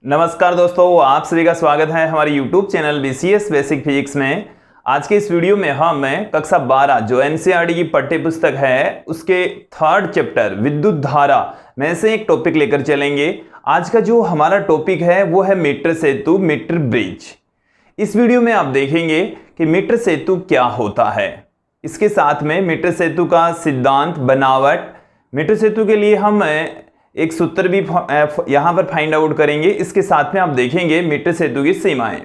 नमस्कार दोस्तों, आप सभी का स्वागत है हमारे YouTube channel BCS basic physics में। आज के इस वीडियो में हम कक्षा 12 जो NCERT की पाठ्य पुस्तक है उसके थर्ड चैप्टर विद्युत धारा में से एक टॉपिक लेकर चलेंगे। आज का जो हमारा टॉपिक है वो है मीटर सेतु, मीटर ब्रिज। इस वीडियो में आप देखेंगे कि मीटर सेतु क्या होता है, इसके साथ में मीटर सेतु का सिद्धांत, बनावट, मीटर सेतु के लिए हम एक सूत्र भी यहां पर फाइंड आउट करेंगे। इसके साथ में आप देखेंगे मीटर सेतु की सीमाएं।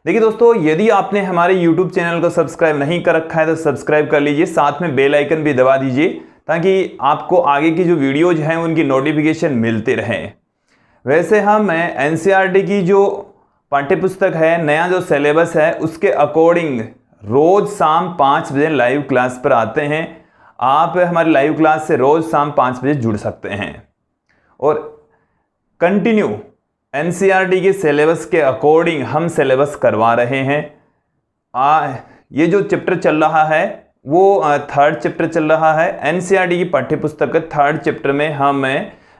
देखिए दोस्तों, यदि आपने हमारे YouTube चैनल को सब्सक्राइब नहीं कर रखा है तो सब्सक्राइब कर लीजिए, साथ में बेल आइकन भी दबा दीजिए ताकि आपको आगे की जो वीडियोज हैं उनकी नोटिफिकेशन मिलते रहे। वैसे हम NCERT की जो पाठ्य पुस्तक है, नया जो सिलेबस है, उसके अकॉर्डिंग रोज शाम 5 बजे लाइव क्लास पर आते हैं। आप हमारी लाइव क्लास से रोज शाम 5 बजे जुड़ सकते हैं और कंटिन्यू NCERT के सिलेबस के अकॉर्डिंग हम सिलेबस करवा रहे हैं। ये जो चैप्टर चल रहा है वो थर्ड चैप्टर चल रहा है। NCERT की पाठ्य पुस्तक के थर्ड चैप्टर में हम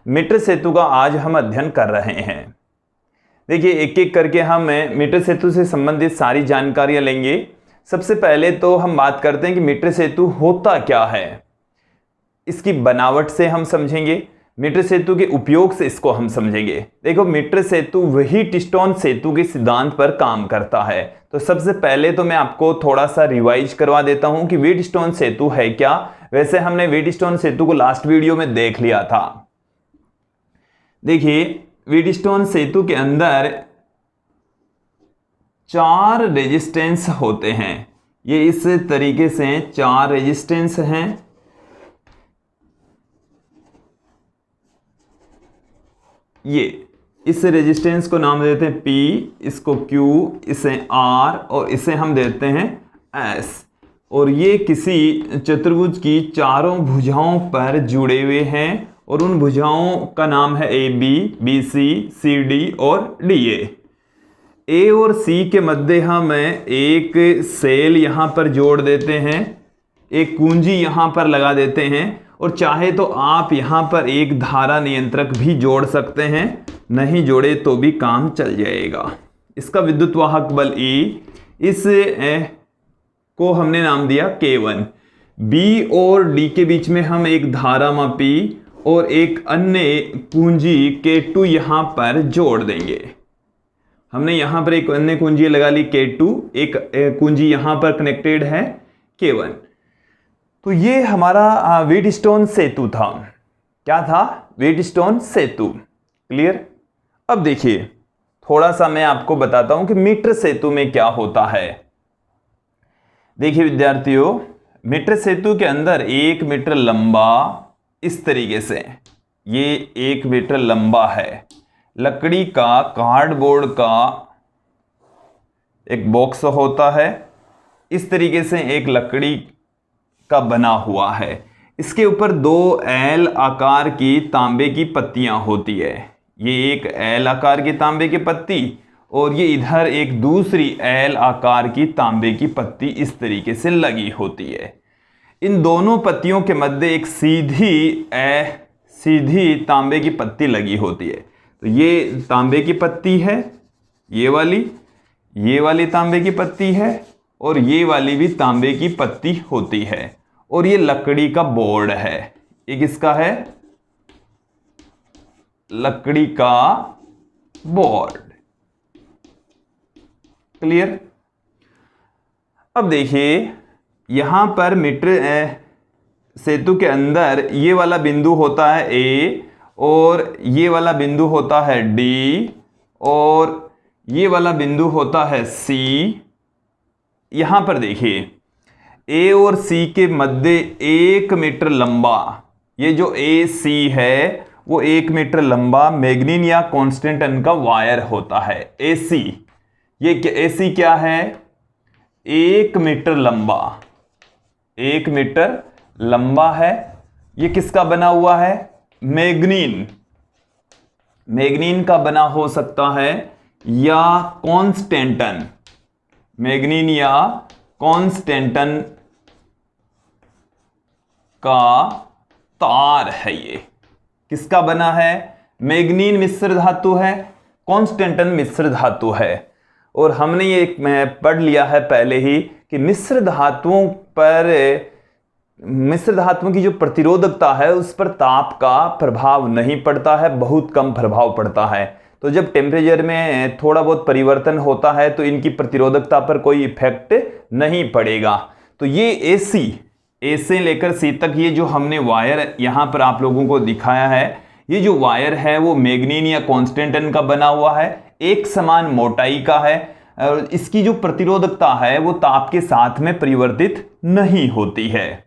मीटर सेतु का आज हम अध्ययन कर रहे हैं। देखिए, एक एक करके हम मीटर सेतु से संबंधित सारी जानकारियां लेंगे। सबसे पहले तो हम बात करते हैं कि मीटर सेतु होता क्या है। इसकी बनावट से हम समझेंगे, मीटर सेतु के उपयोग से इसको हम समझेंगे। देखो, मीटर सेतु व्हीटस्टोन सेतु के सिद्धांत पर काम करता है। तो सबसे पहले तो मैं आपको थोड़ा सा रिवाइज करवा देता हूं कि व्हीटस्टोन सेतु है क्या। वैसे हमने व्हीटस्टोन सेतु को लास्ट वीडियो में देख लिया था। देखिए, व्हीटस्टोन सेतु के अंदर 4 रेजिस्टेंस होते हैं। ये इस तरीके से 4 रेजिस्टेंस हैं। ये इस रेजिस्टेंस को नाम देते हैं P, इसको Q, इसे R और इसे हम देते हैं S। और ये किसी चतुर्भुज की चारों भुजाओं पर जुड़े हुए हैं और उन भुजाओं का नाम है AB, BC, CD और DA। A और C के मध्य हम एक सेल यहां पर जोड़ देते हैं, एक कुंजी यहां पर लगा देते हैं और चाहे तो आप यहां पर एक धारा नियंत्रक भी जोड़ सकते हैं, नहीं जोड़े तो भी काम चल जाएगा। इसका विद्युत वाहक बल E, इस को हमने नाम दिया K1। B और D के बीच में हम एक धारा मापी और एक अन्य कुंजी K2 यहां पर जोड़ देंगे। हमने यहां पर एक अन्य कुंजी लगा ली K2, एक कुंजी यहां पर कनेक्टेड है K1। तो ये हमारा व्हीटस्टोन सेतु था। क्या था? व्हीटस्टोन सेतु। क्लियर? अब देखिए, थोड़ा सा मैं आपको बताता हूं कि मीटर सेतु में क्या होता है। देखिए विद्यार्थियों, मीटर सेतु के अंदर 1 मीटर लंबा, इस तरीके से ये 1 मीटर लंबा है, लकड़ी का, कार्डबोर्ड का एक बॉक्स होता है। इस तरीके से एक लकड़ी का बना हुआ है। इसके ऊपर 2 L आकार की तांबे की पत्तियां होती है। ये एक L आकार की तांबे की पत्ती और ये इधर एक दूसरी L आकार की तांबे की पत्ती इस तरीके से लगी होती है। इन दोनों पत्तियों के मध्य एक सीधी तांबे की पत्ती लगी होती है। तो ये तांबे की पत्ती है, ये वाली तांबे की पत्ती है और ये वाली भी तांबे की पत्ती होती है। और ये लकड़ी का बोर्ड है। ये किसका है? लकड़ी का बोर्ड। क्लियर? अब देखिए, यहां पर मीटर सेतु के अंदर ये वाला बिंदु होता है A और ये वाला बिंदु होता है D और ये वाला बिंदु होता है C। यहां पर देखिए, A और C के मध्य 1 मीटर लंबा, ये जो AC है वो 1 मीटर लंबा मैग्नीन या कॉन्स्टेंटन का वायर होता है। AC, ये AC क्या है? 1 मीटर लंबा, 1 मीटर लंबा है। ये किसका बना हुआ है? मैग्नीन का बना हो सकता है या कॉन्स्टेंटन, मैग्नीन या कॉन्स्टेंटन का तार है। ये किसका बना है? मैग्नीन मिश्र धातु है, कॉन्स्टेंटन मिश्र धातु है। और हमने ये पढ़ लिया है पहले ही कि मिश्र धातुओं की जो प्रतिरोधकता है उस पर ताप का प्रभाव नहीं पड़ता है, बहुत कम प्रभाव पड़ता है। तो जब टेम्परेचर में थोड़ा बहुत परिवर्तन होता है तो इनकी प्रतिरोधकता पर कोई इफेक्ट नहीं पड़ेगा। तो ये ए से लेकर सी तक ये जो हमने वायर यहाँ पर आप लोगों को दिखाया है, ये जो वायर है वो मैग्नीन या कॉन्स्टेंटन का बना हुआ है, एक समान मोटाई का है और इसकी जो प्रतिरोधकता है वो ताप के साथ में परिवर्तित नहीं होती है।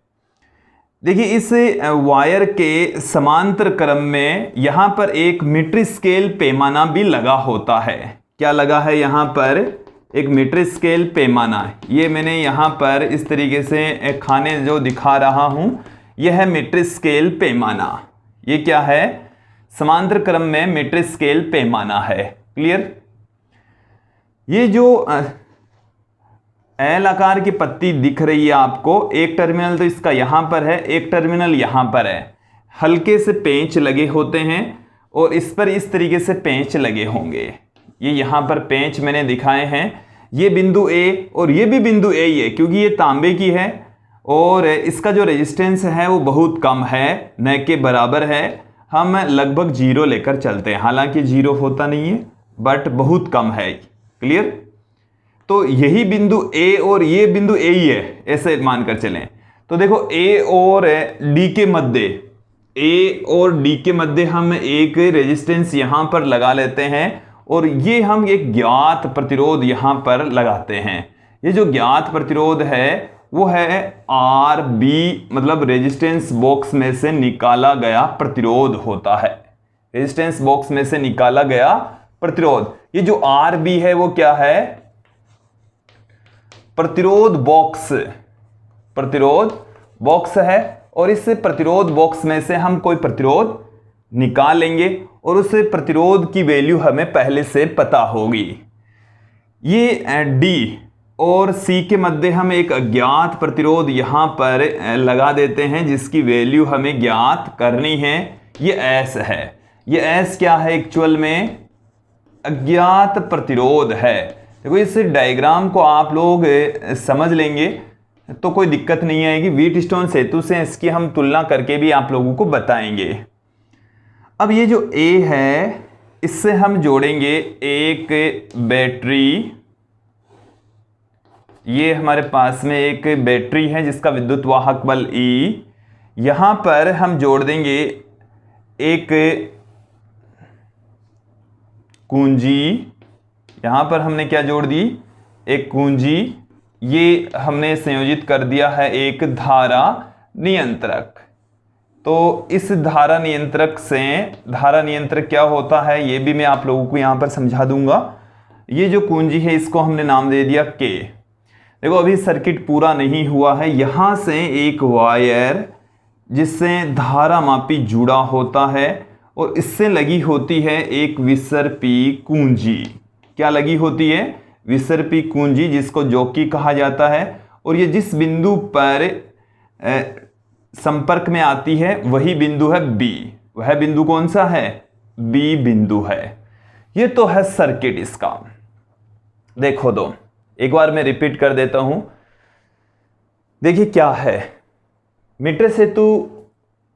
देखिए इस वायर के समांतर क्रम में यहां पर एक मीटर स्केल पैमाना भी लगा होता है। क्या लगा है यहां पर? एक मीटर स्केल पैमाना। ये मैंने यहां पर इस तरीके से खाने जो दिखा रहा हूं, यह है मीटर स्केल पैमाना। ये क्या है? समांतर क्रम में मीटर स्केल पैमाना है। क्लियर? ये जो एल आकार की पत्ती दिख रही है आपको, एक टर्मिनल तो इसका यहां पर है, एक टर्मिनल यहां पर है। हल्के से पेंच लगे होते हैं और इस पर इस तरीके से पेंच लगे होंगे। ये यहां पर पेंच मैंने दिखाए हैं। ये बिंदु ए और ये भी बिंदु ए ही है क्योंकि ये तांबे की है और इसका जो रेजिस्टेंस है वो बहुत कम है, न के बराबर है। हम लगभग 0 लेकर चलते हैं, हालांकि 0 होता नहीं है बट बहुत कम है। क्लियर? तो यही बिंदु ए और ये बिंदु ए ही है, ऐसे मानकर चलें। तो देखो ए और डी के मध्य हम एक रेजिस्टेंस यहां पर लगा लेते हैं और ये हम एक ज्ञात प्रतिरोध यहां पर लगाते हैं। ये जो ज्ञात प्रतिरोध है वो है आर बी, मतलब रेजिस्टेंस बॉक्स में से निकाला गया प्रतिरोध होता है। रेजिस्टेंस बॉक्स में से निकाला गया प्रतिरोध। ये जो आर बी है वो क्या है? प्रतिरोध बॉक्स है और इस प्रतिरोध बॉक्स में से हम कोई प्रतिरोध निकाल लेंगे और उस प्रतिरोध की वैल्यू हमें पहले से पता होगी। ये डी और सी के मध्य हम एक अज्ञात प्रतिरोध यहां पर लगा देते हैं जिसकी वैल्यू हमें ज्ञात करनी है। ये एस है। ये एस क्या है? एक्चुअल में अज्ञात प्रतिरोध है। देखो इस डायग्राम को आप लोग समझ लेंगे तो कोई दिक्कत नहीं आएगी। व्हीटस्टोन सेतु से इसकी हम तुलना करके भी आप लोगों को बताएंगे। अब ये जो ए है इससे हम जोड़ेंगे एक बैटरी। ये हमारे पास में एक बैटरी है जिसका विद्युत वाहक बल E। यहां पर हम जोड़ देंगे एक कुंजी। यहां पर हमने क्या जोड़ दी? एक कुंजी। ये हमने संयोजित कर दिया है एक धारा नियंत्रक। तो इस धारा नियंत्रक क्या होता है ये भी मैं आप लोगों को यहां पर समझा दूंगा। ये जो कुंजी है इसको हमने नाम दे दिया K। देखो अभी सर्किट पूरा नहीं हुआ है। यहां से एक वायर जिससे धारा मापी जुड़ा होता है और इससे लगी होती है एक विसर्पी कुंजी। क्या लगी होती है? विसर्पी कुंजी, जिसको जॉकी कहा जाता है। और ये जिस बिंदु पर संपर्क में आती है वही बिंदु है B। वह बिंदु कौन सा है? B बिंदु है। ये तो है सर्किट इसका। देखो दो, एक बार मैं रिपीट कर देता हूं। देखिए क्या है, मीटर सेतु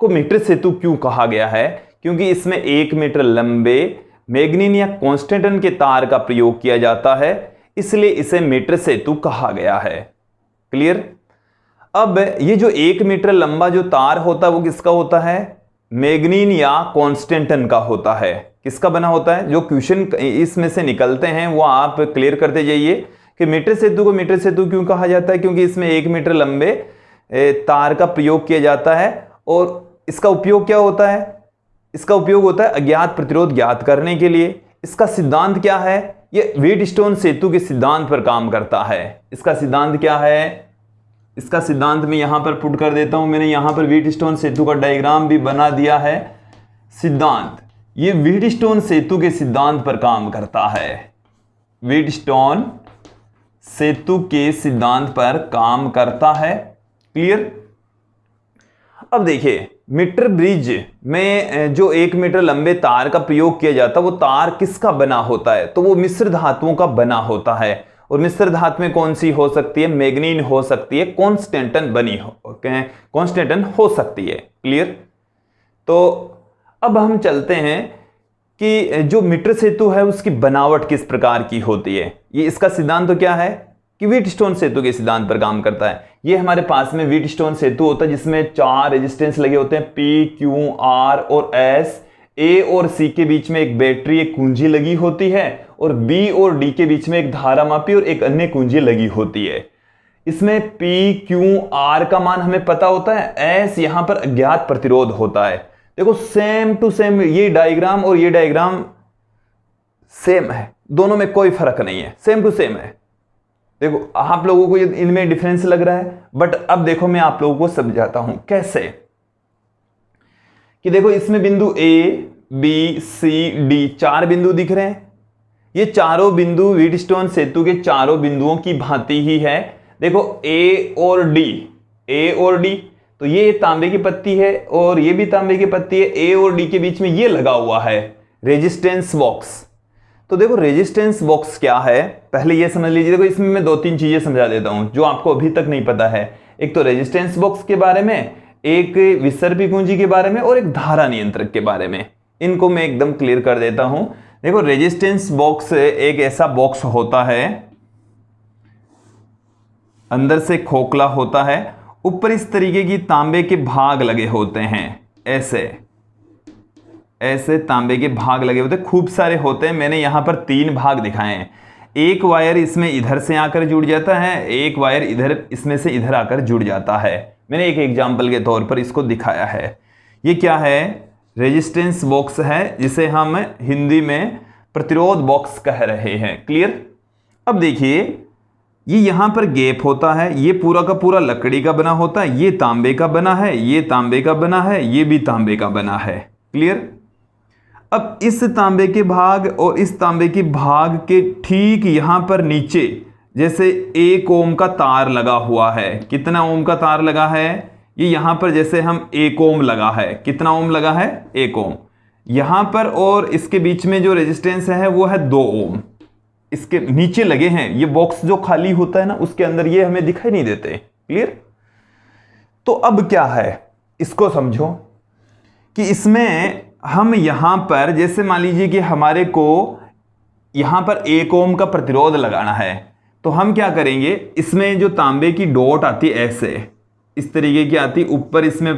को मीटर सेतु क्यों कहा गया है? क्योंकि इसमें 1 मीटर लंबे मैग्नीन या कॉन्स्टेंटन के तार का प्रयोग किया जाता है, इसलिए इसे मीटर सेतु कहा गया है। क्लियर? अब ये जो 1 मीटर लंबा जो तार होता है वो किसका होता है? मैग्नीन या कॉन्स्टेंटन का होता है। किसका बना होता है? जो क्वेश्चन इसमें से निकलते हैं वो आप क्लियर करते जाइए कि मीटर सेतु को मीटर सेतु क्यों कहा जाता है? क्योंकि इसमें 1 मीटर लंबे तार का प्रयोग किया जाता है। और इसका उपयोग क्या होता है? इसका उपयोग होता है अज्ञात प्रतिरोध ज्ञात करने के लिए। इसका सिद्धांत क्या है? ये व्हीटस्टोन सेतु के सिद्धांत पर काम करता है। इसका सिद्धांत क्या है? इसका सिद्धांत मैं यहां पर पुट कर देता हूं। मैंने यहां पर व्हीटस्टोन सेतु का डायग्राम भी बना दिया है। सिद्धांत, ये व्हीटस्टोन सेतु के सिद्धांत पर काम करता है। व्हीटस्टोन सेतु के सिद्धांत पर काम करता है। क्लियर? अब देखिए मीटर ब्रिज में जो 1 मीटर लंबे तार का प्रयोग किया जाता है वो तार किसका बना होता है? तो वो मिश्र धातुओं का बना होता है। और मिश्र धातु में कौन सी हो सकती है? मैग्नीन हो सकती है, कॉन्स्टेंटन कॉन्स्टेंटन हो सकती है। क्लियर? तो अब हम चलते हैं कि जो मीटर सेतु है उसकी बनावट किस प्रकार की होती है। ये इसका सिद्धांत तो क्या है कि व्हीटस्टोन सेतु के सिद्धांत पर काम करता है। ये हमारे पास में व्हीटस्टोन सेतु होता है जिसमें 4 रेजिस्टेंस लगे होते हैं, P, Q, R और S। A और C के बीच में एक बैटरी, एक कुंजी लगी होती है, और B और D के बीच में एक धारामापी और एक अन्य कुंजी लगी होती है। इसमें P, Q, R का मान हमें पता होता है, S यहां पर अज्ञात प्रतिरोध होता है। देखो सेम टू सेम ये डायग्राम और ये डायग्राम सेम है, दोनों में कोई फर्क नहीं है, सेम टू सेम है। देखो आप लोगों को इनमें डिफरेंस लग रहा है, बट अब देखो मैं आप लोगों को समझाता हूं कैसे। कि देखो इसमें बिंदु A, B, C, D 4 बिंदु दिख रहे हैं। ये चारों बिंदु व्हीटस्टोन सेतु के चारों बिंदुओं की भांति ही है। देखो A और D, तो ये तांबे की पत्ती है और ये भी तांबे की पत्ती है। A और D के बीच में ये लगा हुआ है रेजिस्टेंस बॉक्स। तो देखो रेजिस्टेंस बॉक्स क्या है पहले ये समझ लीजिए। देखो इसमें मैं 2-3 चीजें समझा देता हूं जो आपको अभी तक नहीं पता है। एक तो रेजिस्टेंस बॉक्स के बारे में, एक विसर्पी कुंजी के बारे में और एक धारा नियंत्रक के बारे में। इनको मैं एकदम क्लियर कर देता हूं। देखो रेजिस्टेंस बॉक्स एक ऐसा बॉक्स होता है, अंदर से खोखला होता है, ऊपर इस तरीके की तांबे के भाग लगे होते हैं, ऐसे तांबे के भाग लगे होते हैं, खूब सारे होते हैं। मैंने यहां पर 3 भाग दिखाए हैं। एक वायर इसमें इधर से आकर जुड़ जाता है, एक वायर इधर इसमें से इधर आकर जुड़ जाता है। मैंने एक एग्जाम्पल के तौर पर इसको दिखाया है। ये क्या है? रेजिस्टेंस बॉक्स है, जिसे हम हिंदी में प्रतिरोध बॉक्स कह रहे हैं। क्लियर? अब देखिए ये यहां पर गैप होता है, ये पूरा का पूरा लकड़ी का बना होता है, ये तांबे का बना है, ये तांबे का बना है, ये भी तांबे का बना है। क्लियर? अब इस तांबे के भाग और इस तांबे के भाग के ठीक यहां पर नीचे जैसे 1 ओम का तार लगा हुआ है। कितना ओम का तार लगा है? ये यहां पर जैसे हम 1 ओम लगा है। कितना ओम लगा है? 1 ओम। यहां पर और इसके बीच में जो रेजिस्टेंस है वो है 2 ओम। इसके नीचे लगे हैं। ये बॉक्स जो खाली होता है ना उसके अंदर ये हमें दिखाई नहीं देते। क्लियर? तो अब क्या है इसको समझो कि इसमें हम यहां पर जैसे मान लीजिए कि हमारे को यहां पर 1 ओम का प्रतिरोध लगाना है, तो हम क्या करेंगे, इसमें जो तांबे की डॉट आती है ऐसे इस तरीके की आती, ऊपर इसमें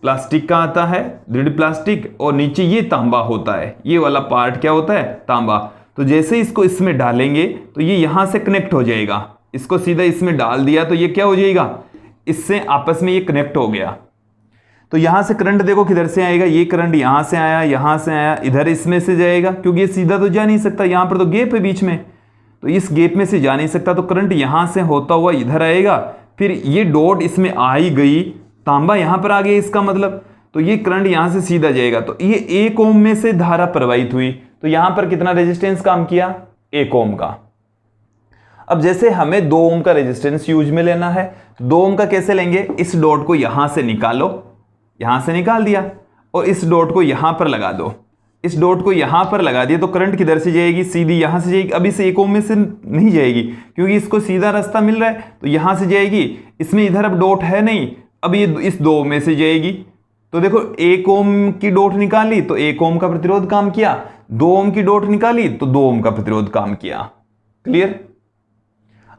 प्लास्टिक का आता है, दृढ़ प्लास्टिक, और नीचे ये तांबा होता है। ये वाला पार्ट क्या होता है? तांबा। तो जैसे इसको इसमें डालेंगे तो ये यहां से कनेक्ट हो जाएगा। इसको सीधा इसमें डाल दिया तो ये क्या हो जाएगा? इससे आपस में ये कनेक्ट हो गया। तो यहां से करंट देखो किधर से आएगा? ये करंट यहां से आया, यहां से आया, इधर इसमें से जाएगा, क्योंकि ये सीधा तो जा नहीं सकता, यहां पर तो गैप है बीच में, तो इस गैप में से जा नहीं सकता। तो करंट यहां से होता हुआ इधर आएगा, फिर ये डॉट इसमें आ ही गई, तांबा यहां पर आ गया इसका मतलब, तो ये करंट यहां से सीधा जाएगा। तो ये 1 ओम में से धारा प्रवाहित हुई, तो यहां पर कितना रेजिस्टेंस काम किया? 1 ओम का। अब जैसे हमें 2 ओम का रेजिस्टेंस यूज में लेना है, तो 2 ओम का कैसे लेंगे? इस डॉट को यहां से निकालो, यहां से निकाल दिया, और इस डॉट को यहां पर लगा दो। इस डॉट को यहां पर लगा दिया तो करंट किधर से जाएगी? सीधी यहां से जाएगी। अब इस 1 ओम में से नहीं जाएगी क्योंकि इसको सीधा रास्ता मिल रहा है, तो यहां से जाएगी। इसमें इधर अब डॉट है नहीं, अब ये इस 2 ओम में से जाएगी। तो देखो 1 ओम की डॉट निकाली तो 1 ओम का प्रतिरोध काम किया, 2 ओम की डॉट निकाली तो 2 ओम का प्रतिरोध काम किया। क्लियर?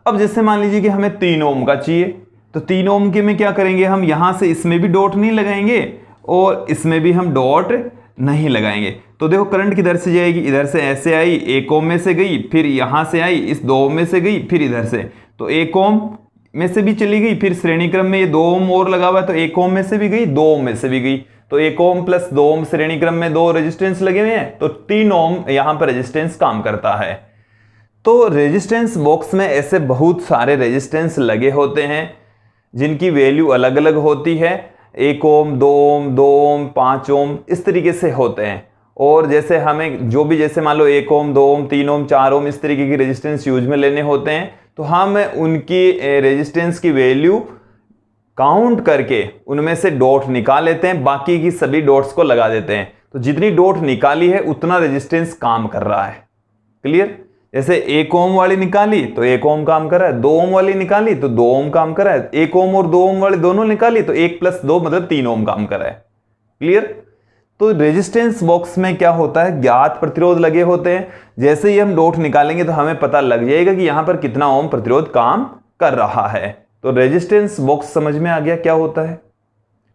अब जैसे मान लीजिए कि हमें 3 ओम का चाहिए, तो 3 ओम के में क्या करेंगे? हम यहां से इसमें भी डॉट नहीं लगाएंगे और इसमें भी हम डॉट नहीं लगाएंगे। तो देखो करंट किधर से जाएगी? इधर से ऐसे आई, 1 ओम में से गई, फिर यहां से आई, इस 2 ओम में से गई, फिर इधर से, तो 1 ओम में से भी चली गई, फिर श्रेणी क्रम में ये 2 ओम और लगा हुआ है, तो 1 ओम में से भी गई, 2 ओम में से भी गई, तो 1 ओम प्लस 2 ओम श्रेणी क्रम में 2 रेजिस्टेंस लगे हुए हैं, तो 3 ओम यहां पर रेजिस्टेंस काम करता है। तो रेजिस्टेंस बॉक्स में ऐसे बहुत सारे रेजिस्टेंस लगे होते हैं जिनकी वैल्यू अलग अलग होती है। 1 ओम, 2 ओम, 2 ओम, 5 ओम, इस तरीके से होते हैं। और जैसे हमें जो भी जैसे मान लो 1 ओम, 2 ओम, 3 ओम, 4 ओम इस तरीके की रेजिस्टेंस यूज में लेने होते हैं, तो हम उनकी रेजिस्टेंस की वैल्यू काउंट करके उनमें से डॉट निकाल लेते हैं, बाकी की सभी डॉट्स को लगा देते हैं। तो जितनी डॉट निकाली है उतना रेजिस्टेंस काम कर रहा है। क्लियर? जैसे 1 ओम वाली निकाली तो 1 ओम काम कर रहा है, 2 ओम वाली निकाली तो 2 ओम काम कर रहा है, 1 ओम और 2 ओम वाली दोनों निकाली तो 1 + 2 मतलब 3 ओम काम कर रहा है। क्लियर? तो रेजिस्टेंस बॉक्स में क्या होता है, ज्ञात प्रतिरोध लगे होते हैं। जैसे ही हम डॉट निकालेंगे तो हमें पता लग जाएगा कि यहां पर कितना ओम प्रतिरोध काम कर रहा है। तो रेजिस्टेंस बॉक्स समझ में आ गया क्या होता है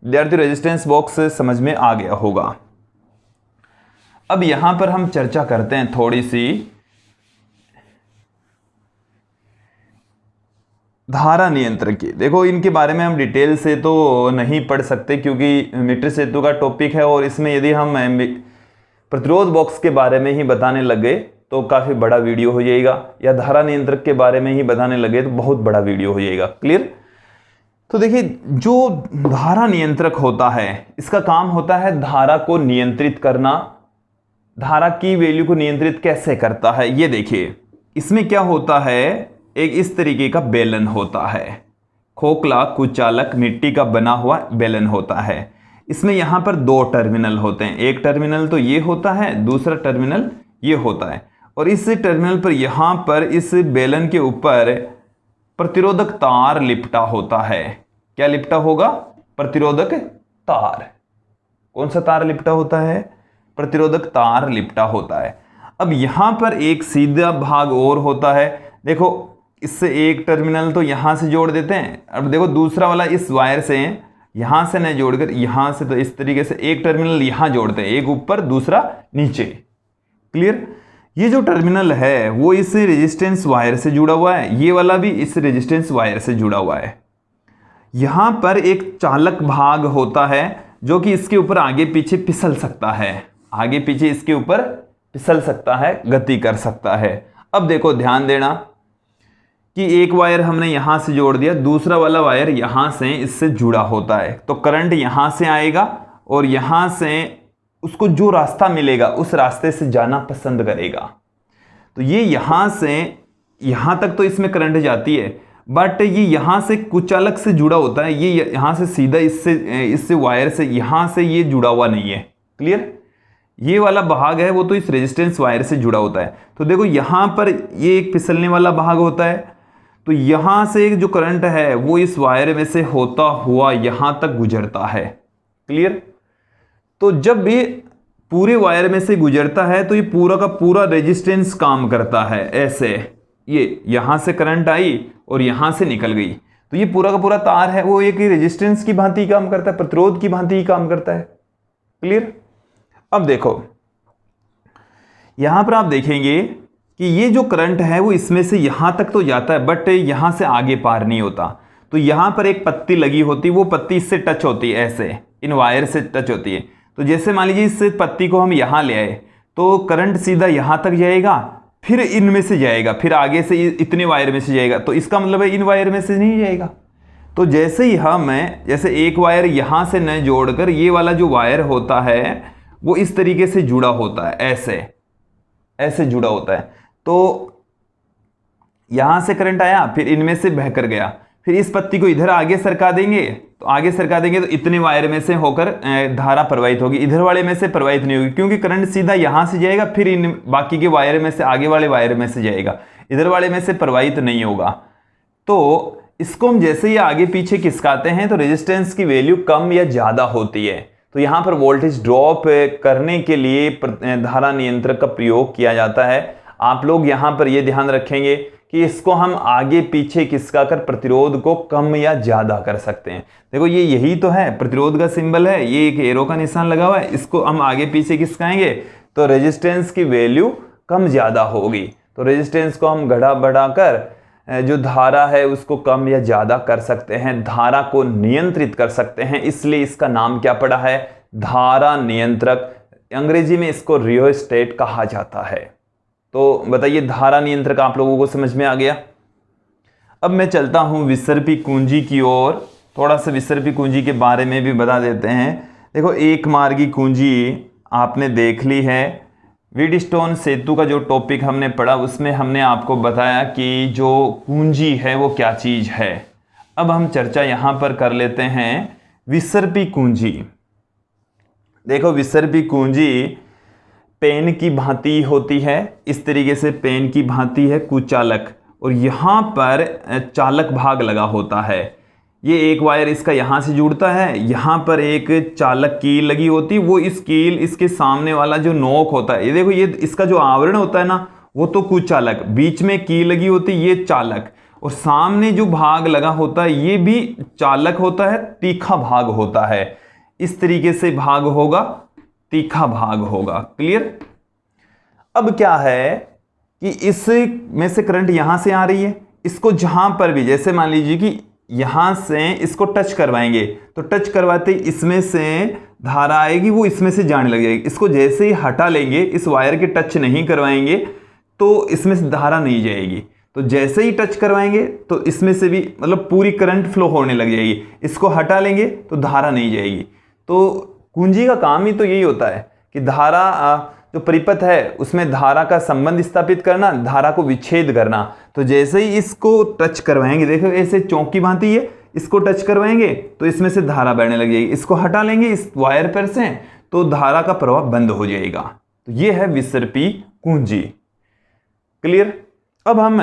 विद्यार्थी? रेजिस्टेंस बॉक्स समझ में आ गया होगा। अब यहां पर हम चर्चा करते हैं थोड़ी सी धारा नियंत्रक की। देखो इनके बारे में हम डिटेल से तो नहीं पढ़ सकते क्योंकि मीटर सेतु का टॉपिक है, और इसमें यदि हम प्रतिरोध बॉक्स के बारे में ही बताने लगे तो काफी बड़ा वीडियो हो जाएगा, या धारा नियंत्रक के बारे में ही बताने लगे तो बहुत बड़ा वीडियो हो जाएगा। क्लियर? तो देखिए जो धारा नियंत्रक होता है इसका काम होता है धारा को नियंत्रित करना। धारा की वैल्यू को नियंत्रित कैसे करता है ये देखिए। इसमें क्या होता है, एक इस तरीके का बेलन होता है, खोखला कुचालक मिट्टी का बना हुआ बेलन होता है। इसमें यहां पर 2 टर्मिनल होते हैं, एक टर्मिनल तो ये होता है, दूसरा टर्मिनल ये होता है। और इस टर्मिनल पर यहां पर इस बेलन के ऊपर प्रतिरोधक तार लिपटा होता है। क्या लिपटा होगा? प्रतिरोधक तार। कौन सा तार लिपटा होता है? प्रतिरोधक तार लिपटा होता है। अब यहां पर एक सीधा भाग और होता है। देखो इससे एक टर्मिनल तो यहां से जोड़ देते हैं। अब देखो दूसरा वाला इस वायर से यहां से नहीं जोड़कर यहां से, तो इस तरीके से एक टर्मिनल यहां जोड़ते हैं, एक ऊपर दूसरा नीचे। क्लियर? ये जो टर्मिनल है वो इस रेजिस्टेंस वायर से जुड़ा हुआ है, ये वाला भी इस रेजिस्टेंस वायर से जुड़ा हुआ है। यहां पर एक चालक भाग होता है जो कि इसके ऊपर आगे पीछे फिसल सकता है, आगे पीछे इसके ऊपर फिसल सकता है, गति कर सकता है। अब देखो ध्यान देना कि एक वायर हमने यहां से जोड़ दिया, दूसरा वाला वायर यहां से इससे जुड़ा होता है, तो करंट यहां से आएगा और यहां से उसको जो रास्ता मिलेगा उस रास्ते से जाना पसंद करेगा। तो ये यहां से यहां तक तो इसमें करंट जाती है, बट ये यहां से कुचालक से जुड़ा होता है, ये यहां से सीधा इससे वायर से यहां से ये जुड़ा हुआ नहीं है। क्लियर? ये वाला भाग है वो तो इस रेजिस्टेंस वायर से जुड़ा होता है। तो देखो यहां पर ये एक फिसलने वाला भाग होता है, तो यहां से जो करंट है वो इस वायर में से होता हुआ यहां तक गुजरता है। क्लियर? तो जब भी पूरे वायर में से गुजरता है तो ये पूरा का पूरा रेजिस्टेंस काम करता है। ऐसे ये यहां से करंट आई और यहां से निकल गई, तो ये पूरा का पूरा तार है वो एक रेजिस्टेंस की भांति काम करता है, प्रतिरोध की भांति ही काम करता है। क्लियर? अब देखो यहां पर आप देखेंगे कि ये जो करंट है वो इसमें से यहां तक तो जाता है, बट यहां से आगे पार नहीं होता। तो यहां पर एक पत्ती लगी होती है, वो पत्ती इससे टच होती है, ऐसे इन वायर से टच होती है। तो जैसे मान लीजिए इस पत्ती को हम यहां ले आए तो करंट सीधा यहां तक जाएगा, फिर इनमें से जाएगा, फिर आगे से इतने वायर में से जाएगा, तो इसका मतलब है इन वायर में से नहीं जाएगा। तो जैसे ही जैसे एक वायर यहां से न जोड़कर ये वाला जो वायर होता है वो इस तरीके से जुड़ा होता है, ऐसे जुड़ा होता है। तो यहां से करंट आया, फिर इनमें से बहकर गया, फिर इस पत्ती को इधर आगे सरका देंगे, तो आगे सरका देंगे तो इतने वायर में से होकर धारा प्रवाहित होगी, इधर वाले में से प्रवाहित नहीं होगी, क्योंकि करंट सीधा यहां से जाएगा, फिर इन बाकी के वायर में से आगे वाले वायर में से जाएगा, इधर वाले में से प्रवाहित नहीं होगा। तो इसको हम जैसे ही आगे पीछे खिसकाते हैं तो रेजिस्टेंस की वैल्यू कम या ज्यादा होती है। तो यहां पर वोल्टेज ड्रॉप करने के लिए धारा नियंत्रक का प्रयोग किया जाता है। आप लोग यहां पर यह ध्यान रखेंगे कि इसको हम आगे पीछे खिसकाकर प्रतिरोध को कम या ज्यादा कर सकते हैं। देखो ये यही तो है, प्रतिरोध का सिंबल है, ये एक एरो का निशान लगा हुआ है, इसको हम आगे पीछे खिसकाएंगे तो रेजिस्टेंस की वैल्यू कम ज्यादा होगी। तो रेजिस्टेंस को हम घटा बढ़ाकर जो धारा है उसको कम या ज्यादा कर सकते हैं, धारा को नियंत्रित कर सकते हैं, इसलिए इसका नाम क्या पड़ा है? धारा नियंत्रक। अंग्रेजी में इसको रियोस्टेट कहा जाता है। तो बताइए धारा नियंत्रक आप लोगों को समझ में आ गया। अब मैं चलता हूं विसर्पी कुंजी की ओर, थोड़ा सा विसर्पी कुंजी के बारे में भी बता देते हैं। देखो एक मार्गी कुंजी आपने देख ली है। व्हीटस्टोन सेतु का जो टॉपिक हमने पढ़ा उसमें हमने आपको बताया कि जो कुंजी है वो क्या चीज़ है। अब हम चर्चा यहां पर कर लेते हैं विसर्पी कुंजी। देखो विसर्पी कुंजी पेन की भांति होती है, इस तरीके से पेन की भांति है कुचालक, और यहां पर चालक भाग लगा होता है। ये एक वायर इसका यहां से जुड़ता है, यहां पर एक चालक कील लगी होती, वो इस कील इसके सामने वाला जो नोक होता है, ये देखो ये इसका जो आवरण होता है ना वो तो कुचालक, बीच में कील लगी होती ये चालक, और सामने जो भाग लगा होता है ये भी चालक होता है, तीखा भाग होता है। इस तरीके से भाग होगा, तीखा भाग होगा। क्लियर। अब क्या है कि इस में से करंट यहां से आ रही है, इसको जहां पर भी, जैसे मान लीजिए कि यहां से इसको टच करवाएंगे तो टच करवाते ही इसमें से धारा आएगी, वो इसमें से जाने लग जाएगी। इसको जैसे ही हटा लेंगे, इस वायर के टच नहीं करवाएंगे तो इसमें से धारा नहीं जाएगी, तो जैसे ही टच करवाएंगे तो इसमें से भी मतलब पूरी करंट फ्लो होने लग जाएगी। इसको हटा लेंगे तो धारा नहीं जाएगी। तो कुंजी का काम ही तो यही होता है कि धारा जो परिपथ है उसमें धारा का संबंध स्थापित करना, धारा को विच्छेद करना। तो जैसे ही इसको टच करवाएंगे, देखो ऐसे चौक की भांति है, इसको टच करवाएंगे तो इसमें से धारा बहने लग जाएगी, इसको हटा लेंगे इस वायर पर से तो धारा का प्रवाह बंद हो जाएगा। तो ये है विसर्पी कुंजी। क्लियर। अब हम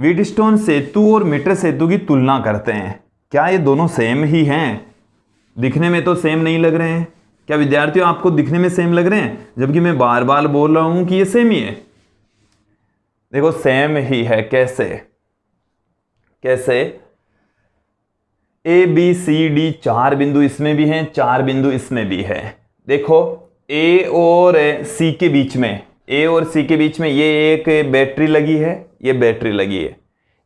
व्हीटस्टोन सेतु और मीटर सेतु की तुलना करते हैं। क्या ये दोनों सेम ही हैं? दिखने में तो सेम नहीं लग रहे हैं। क्या विद्यार्थियों आपको दिखने में सेम लग रहे हैं, जबकि मैं बार बार बोल रहा हूं कि ये सेम ही है? देखो सेम ही है। कैसे कैसे? ए बी सी डी 4 बिंदु इसमें भी हैं, 4 बिंदु इसमें भी है। देखो ए और सी के बीच में, ए और सी के बीच में ये एक बैटरी लगी है, ये बैटरी लगी है,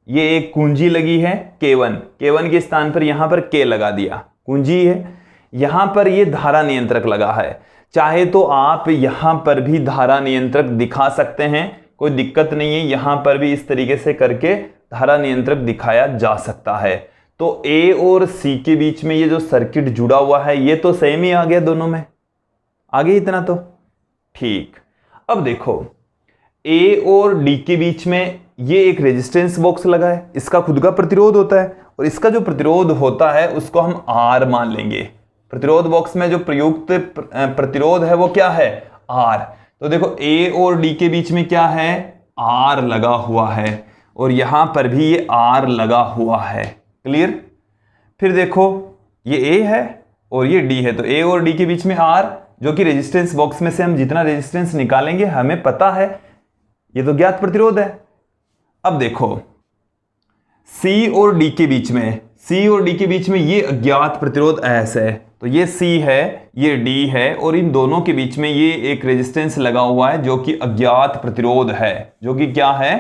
ये एक कुंजी लगी है K1, K1 के स्थान पर यहां पर K लगा दिया, कुंजी है। यहां पर ये धारा नियंत्रक लगा है। चाहे तो आप यहां पर भी धारा नियंत्रक दिखा सकते हैं, कोई दिक्कत नहीं है। यहां पर भी इस तरीके से करके धारा नियंत्रक दिखाया जा सकता है। तो A और C के बीच में ये जो सर्किट जुड़ा हुआ है ये तो सेम ही आ गया, दोनों में आ गया इतना तो ठीक। अब देखो A और D के बीच में ये एक रेजिस्टेंस बॉक्स लगा है, इसका खुद का प्रतिरोध होता है, और इसका जो प्रतिरोध होता है उसको हम R मान लेंगे। प्रतिरोध बॉक्स में जो प्रयुक्त प्रतिरोध है वो क्या है? R। तो देखो A और D के बीच में क्या है? R लगा हुआ है, और यहां पर भी ये R लगा हुआ है। क्लियर। फिर देखो ये A है और ये D है, तो A और D के बीच में R, जो कि रेजिस्टेंस बॉक्स में से हम जितना रेजिस्टेंस निकालेंगे हमें पता है, ये तो ज्ञात प्रतिरोध है। अब देखो C और D के बीच में, C और D के बीच में ये अज्ञात प्रतिरोध S है, तो ये C है, ये D है, और इन दोनों के बीच में ये एक रेजिस्टेंस लगा हुआ है जो कि अज्ञात प्रतिरोध है, जो कि क्या है?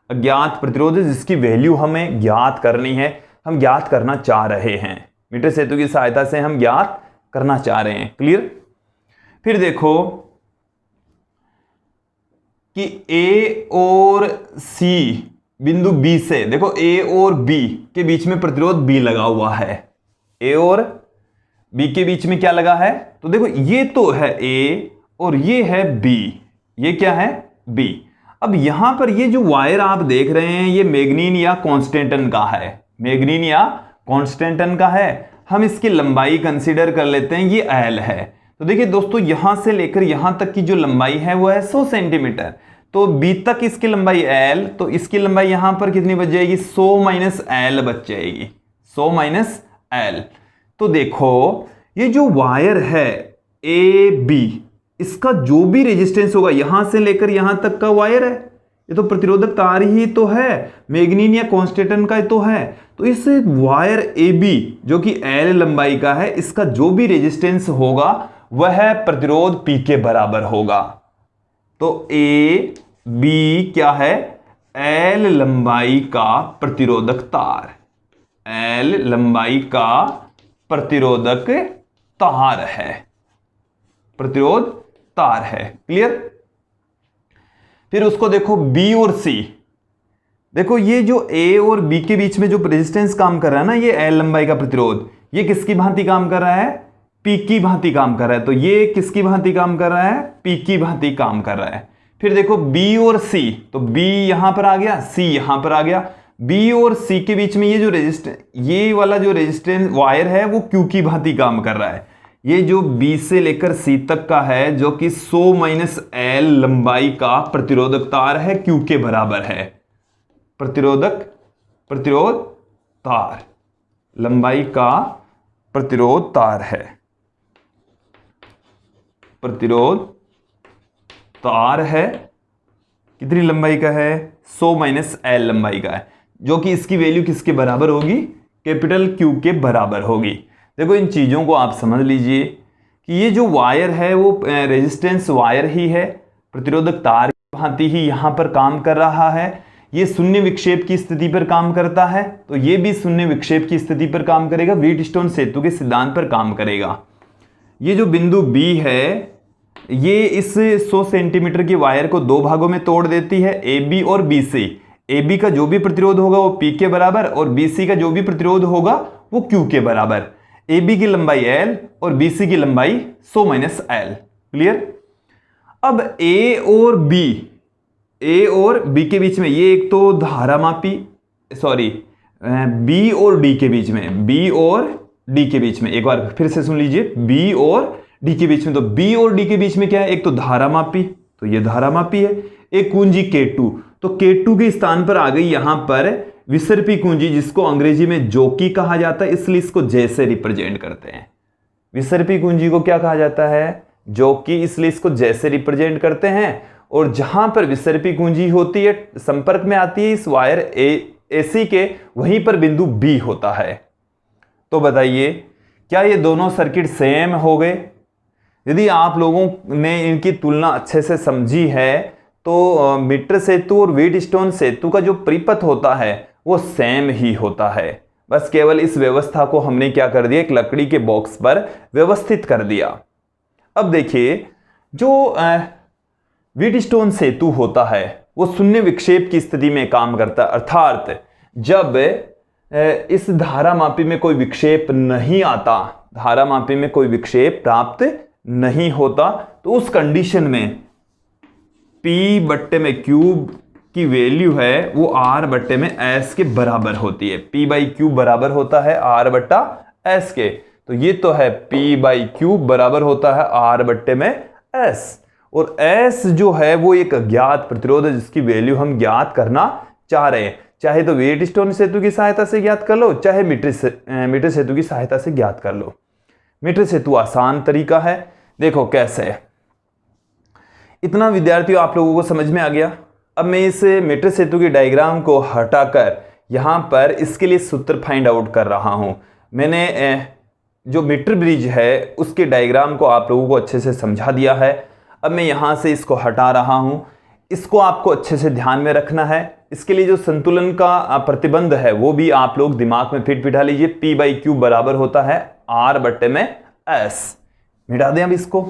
अज्ञात प्रतिरोध है, जिसकी वैल्यू हमें ज्ञात करनी है, हम ज्ञात करना चाह रहे हैं। मीटर सेतु की सहायता से हम ज्ञात करना चाह रहे हैं। क्लियर। फिर देखो कि A और C बिंदु B से, देखो A और B के बीच में प्रतिरोध B लगा हुआ है। A और B के बीच में क्या लगा है? तो देखो ये तो है A और ये है B, ये क्या है? B। अब यहां पर ये जो वायर आप देख रहे हैं ये मैग्नीन या कॉन्स्टेंटन का है, मैग्नीन या कॉन्स्टेंटन का है। हम इसकी लंबाई कंसीडर कर लेते हैं, ये L है। तो देखिए दोस्तों यहां से लेकर यहां तक की जो लंबाई है वो है 100 सेंटीमीटर, तो B तक इसकी लंबाई L, तो इसकी लंबाई यहां पर कितनी बच जाएगी? 100 माइनस L बच जाएगी, 100 माइनस L। तो देखो ये जो वायर है AB, इसका जो भी रेजिस्टेंस होगा, यहां से लेकर यहां तक का वायर है, ये तो प्रतिरोधक तार ही तो है, मैग्नीन या कॉन्स्टेंटन का तो है। तो इस वायर AB जो कि L लंबाई का है, इसका जो भी रेजिस्टेंस होगा वह प्रतिरोध P के बराबर होगा। तो AB क्या है? L लंबाई का प्रतिरोधक तार, L लंबाई का प्रतिरोधक तार है, प्रतिरोध तार है। क्लियर। फिर उसको देखो B और C, देखो ये जो A और B के बीच में जो रेजिस्टेंस काम कर रहा है ना, ये L लंबाई का प्रतिरोध, ये किसकी भांति काम कर रहा है? P की भांति काम कर रहा है। तो ये किसकी भांति काम कर रहा है? P की भांति काम कर रहा है। फिर देखो B और C, तो B यहां पर आ गया, C यहां पर आ गया, बी और सी के बीच में ये जो रेजिस्टेंस, ये वाला जो रेजिस्टेंस वायर है वो क्यू की भांति काम कर रहा है। ये जो बी से लेकर सी तक का है जो कि 100 माइनस एल लंबाई का प्रतिरोधक तार है, क्यू के बराबर है। प्रतिरोध तार, लंबाई का प्रतिरोध तार है, प्रतिरोध तार है। कितनी लंबाई का है? 100 माइनस एल लंबाई का है, जो कि इसकी वैल्यू किसके बराबर होगी? कैपिटल क्यू के बराबर होगी। देखो इन चीजों को आप समझ लीजिए कि ये जो वायर है वो रेजिस्टेंस वायर ही है, प्रतिरोधक तार की भांति ही यहां पर काम कर रहा है। ये शून्य विक्षेप की स्थिति पर काम करता है, तो ये भी शून्य विक्षेप की स्थिति पर काम करेगा, व्हीटस्टोन सेतु के सिद्धांत पर काम करेगा। ये जो बिंदु बी है ये इस 100 सेंटीमीटर की वायर को दो भागों में तोड़ देती है, ए बी और बी सी। ए बी का जो भी प्रतिरोध होगा वो पी के बराबर और बी सी का जो भी प्रतिरोध होगा वो क्यू के बराबर। ए बी की लंबाई एल और बी सी की लंबाई 100 माइनस एल। क्लियर? अब ए और बी के बीच में ये एक तो धारामापी, सॉरी बी और डी के बीच में, बी और डी के बीच में, एक बार फिर से सुन लीजिए, बी और डी के बीच में, तो बी और डी के बीच में क्या है? एक तो धारामापी, तो ये धारामापी है, एक कुंजी K2, तो K2 के स्थान पर आ गई यहां पर विसर्पी कुंजी, जिसको अंग्रेजी में जॉकी कहा जाता है, इसलिए इसको J से रिप्रेजेंट करते हैं। विसर्पी कुंजी को क्या कहा जाता है? जॉकी, इसलिए इसको J से रिप्रेजेंट करते हैं। और जहां पर विसर्पी कुंजी होती है, संपर्क में आती है इस वायर AC के, वहीं पर बिंदु B होता है। तो बताइए क्या ये दोनों सर्किट सेम हो गए? यदि आप लोगों ने इनकी तुलना अच्छे से समझी है तो मीटर सेतु और व्हीटस्टोन सेतु का जो परिपथ होता है वो सेम ही होता है। बस केवल इस व्यवस्था को हमने क्या कर दिया? एक लकड़ी के बॉक्स पर व्यवस्थित कर दिया। अब देखिए जो व्हीटस्टोन सेतु होता है वो शून्य विक्षेप की स्थिति में काम करता है, अर्थात जब इस धारामापी में कोई विक्षेप नहीं आता, धारामापी में कोई विक्षेप प्राप्त नहीं होता, तो उस कंडीशन में P बट्टे में क्यूब की वैल्यू है वो R बट्टे में S के बराबर होती है। P बाई क्यूब बराबर होता है R बट्टा S के, तो ये तो है P बाई क्यूब बराबर होता है R बट्टे में S, और S जो है वो एक अज्ञात प्रतिरोध है जिसकी वैल्यू हम ज्ञात करना चाह रहे हैं। चाहे तो व्हीटस्टोन सेतु की सहायता से ज्ञात कर लो, चाहे मीटर सेतु की सहायता से ज्ञात कर लो। मीटर सेतु आसान तरीका है, देखो कैसे है। इतना विद्यार्थियों आप लोगों को समझ में आ गया। अब मैं इस मीटर सेतु की डायग्राम को हटाकर यहां पर इसके लिए सूत्र फाइंड आउट कर रहा हूं। मैंने जो मीटर ब्रिज है उसके डायग्राम को आप लोगों को अच्छे से समझा दिया है। अब मैं यहां से इसको हटा रहा हूं, इसको आपको अच्छे से ध्यान में रखना है। इसके लिए जो संतुलन का प्रतिबंध है वो भी आप लोग दिमाग में फिट बिठा लीजिए। P बाई क्यूब बराबर होता है R बट्टे में S। मिटा दें अब इसको।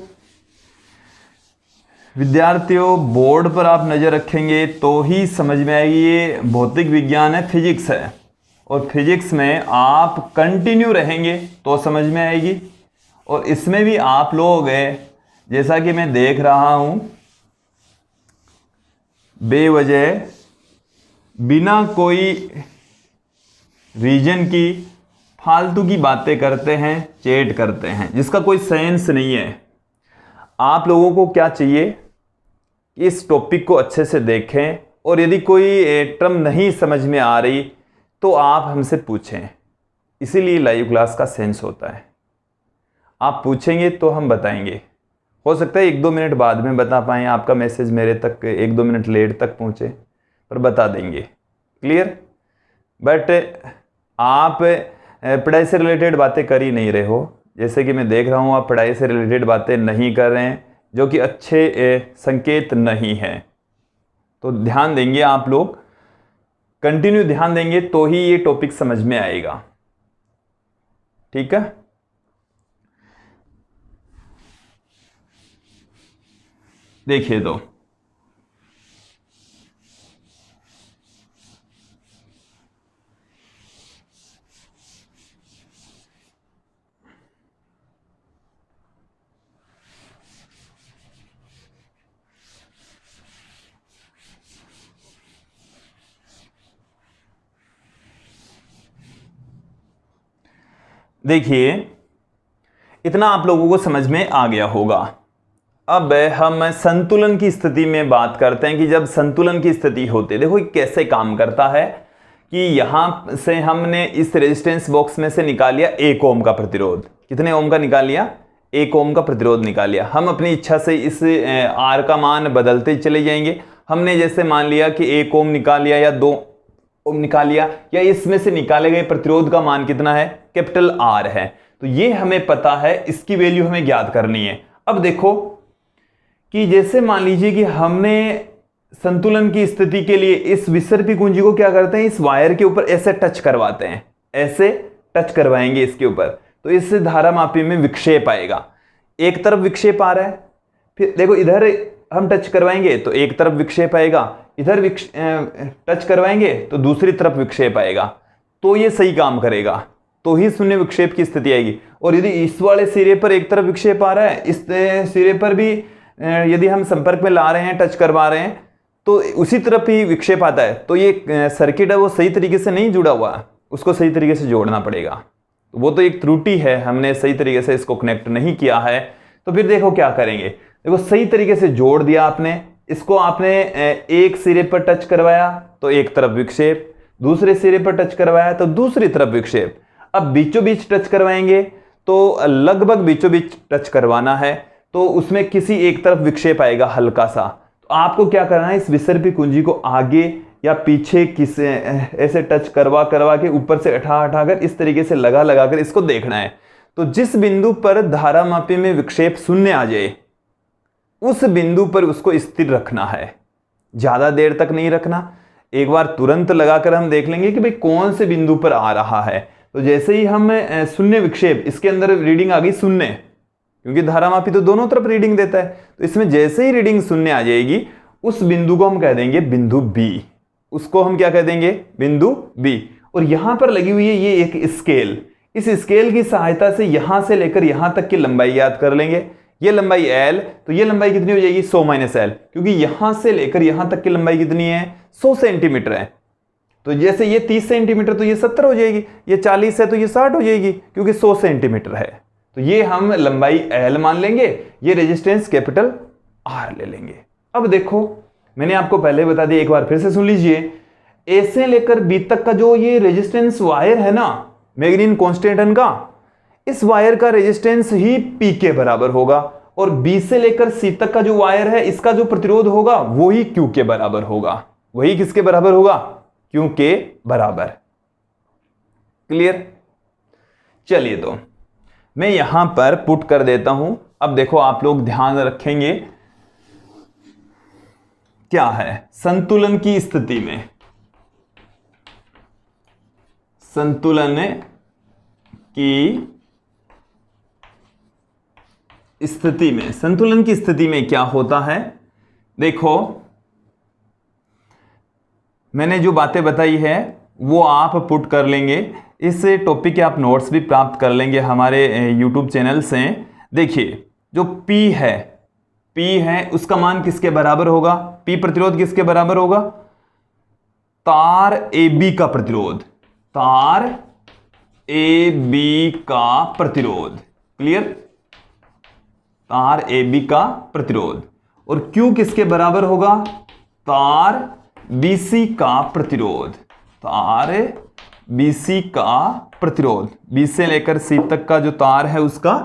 विद्यार्थियों बोर्ड पर आप नजर रखेंगे तो ही समझ में आएगी, ये भौतिक विज्ञान है, फिजिक्स है, और फिजिक्स में आप कंटिन्यू रहेंगे तो समझ में आएगी। और इसमें भी आप लोग जैसा कि मैं देख रहा हूं बेवजह बिना कोई रीजन की फालतू की बातें करते हैं, चैट करते हैं, जिसका कोई सेंस नहीं है। आप लोगों को क्या चाहिए कि इस टॉपिक को अच्छे से देखें, और यदि कोई टर्म नहीं समझ में आ रही तो आप हमसे पूछें। इसीलिए लाइव क्लास का सेंस होता है, आप पूछेंगे तो हम बताएंगे। हो सकता है 1-2 मिनट बाद में बता पाएँ, आपका मैसेज मेरे तक 1-2 मिनट लेट तक पहुँचे, पर बता देंगे। क्लियर? बट आप पढ़ाई से रिलेटेड बातें कर ही नहीं रहे हो, जैसे कि मैं देख रहा हूँ आप पढ़ाई से रिलेटेड बातें नहीं कर रहे हैं, जो कि अच्छे संकेत नहीं है। तो ध्यान देंगे आप लोग, कंटिन्यू ध्यान देंगे तो ही ये टॉपिक समझ में आएगा। ठीक है? देखिए तो देखिए इतना आप लोगों को समझ में आ गया होगा। अब हम संतुलन की स्थिति में बात करते हैं कि जब संतुलन की स्थिति होती है, देखो कैसे काम करता है कि यहां से हमने इस रेजिस्टेंस बॉक्स में से निकाल लिया 1 ओम का प्रतिरोध। कितने ओम का निकाल लिया? 1 ओम का प्रतिरोध निकाल लिया। हम अपनी इच्छा से इस आर का मान बदलते चले जाएंगे। हमने जैसे मान लिया कि 1 ओम निकाल लिया या 2 ओम निकाल लिया, या इसमें से निकाले गए प्रतिरोध का मान कितना है? कैपिटल आर है। तो ये हमें पता है, इसकी वैल्यू हमें ज्ञात करनी है। अब देखो कि जैसे मान लीजिए कि हमने संतुलन की स्थिति के लिए इस विसर्पी कुंजी को क्या करते हैं, इस वायर के ऊपर ऐसे टच करवाते हैं, ऐसे टच करवाएंगे इसके ऊपर, तो इससे धारामापी में विक्षेप आएगा। एक तरफ विक्षेप आ रहा है, फिर देखो इधर हम टच करवाएंगे तो एक तरफ विक्षेप आएगा, इधर टच करवाएंगे तो दूसरी तरफ विक्षेप आएगा। तो ये सही काम करेगा, तो ही शून्य विक्षेप की स्थिति आएगी। और यदि इस वाले सिरे पर एक तरफ विक्षेप आ रहा है, इस सिरे पर भी यदि हम संपर्क में ला रहे हैं, टच करवा रहे हैं, तो उसी तरफ ही विक्षेप आता है, तो ये सर्किट है वो सही तरीके से नहीं जुड़ा हुआ, उसको सही तरीके से जोड़ना पड़ेगा। वो तो एक त्रुटि है, हमने सही तरीके से इसको कनेक्ट नहीं किया है। तो फिर देखो क्या करेंगे, देखो सही तरीके से जोड़ दिया आपने इसको, आपने एक सिरे पर टच करवाया तो एक तरफ विक्षेप, दूसरे सिरे पर टच करवाया तो दूसरी तरफ विक्षेप। अब बीचों बीच टच करवाएंगे तो लगभग बीचों बीच टच करवाना है, तो उसमें किसी एक तरफ विक्षेप आएगा हल्का सा। तो आपको क्या करना है, इस विसर्पी कुंजी को आगे या पीछे किसे ऐसे टच करवा के ऊपर से हटा कर इस तरीके से लगा कर इसको देखना है। तो जिस बिंदु पर धारामापी में विक्षेप शून्य आ जाए उस बिंदु पर उसको स्थिर रखना है, ज्यादा देर तक नहीं रखना। एक बार तुरंत लगाकर हम देख लेंगे कि भाई कौन से बिंदु पर आ रहा है। तो जैसे ही हम शून्य विक्षेप, इसके अंदर रीडिंग आ गई शून्य, क्योंकि धारामापी तो दोनों तरफ रीडिंग देता है, तो इसमें जैसे ही रीडिंग शून्य आ जाएगी उस बिंदु को हम कह देंगे बिंदु बी। उसको हम क्या कह देंगे? बिंदु बी। और यहां पर लगी हुई है ये एक स्केल, इस स्केल की सहायता से यहां से लेकर यहां तक की लंबाई याद कर लेंगे। ये लंबाई L, तो ये लंबाई कितनी हो जाएगी? 100 - L, क्योंकि यहां से लेकर यहां तक की लंबाई कितनी है? 100 सेंटीमीटर है। तो जैसे ये 30 सेंटीमीटर तो ये 70 हो जाएगी, ये 40 है तो ये 60 हो जाएगी, क्योंकि 100 सेंटीमीटर है। तो ये हम लंबाई L मान लेंगे, ये रेजिस्टेंस कैपिटल R ले लेंगे। अब देखो मैंने आपको पहले बता दिया, एक बार फिर से सुन लीजिए। A से लेकर B तक का जो ये रेजिस्टेंस वायर है ना, मैग्नीन कांस्टेंट का, इस वायर का रेजिस्टेंस ही P के बराबर होगा, और B से लेकर C तक का जो वायर है इसका जो प्रतिरोध होगा वो ही Q के बराबर होगा। वही किसके बराबर होगा? Q के बराबर। क्लियर? चलिए तो मैं यहां पर पुट कर देता हूं। अब देखो आप लोग ध्यान रखेंगे क्या है संतुलन की स्थिति में, संतुलन की स्थिति में, संतुलन की स्थिति में क्या होता है। देखो मैंने जो बातें बताई है वो आप पुट कर लेंगे, इस टॉपिक के आप नोट्स भी प्राप्त कर लेंगे हमारे YouTube चैनल से। देखिए जो P है उसका मान किसके बराबर होगा? P प्रतिरोध किसके बराबर होगा? तार AB का प्रतिरोध, तार AB का प्रतिरोध। क्लियर? तार AB का प्रतिरोध। और Q किसके बराबर होगा? तार BC का प्रतिरोध, तार BC का प्रतिरोध, B से लेकर C तक का जो तार है उसका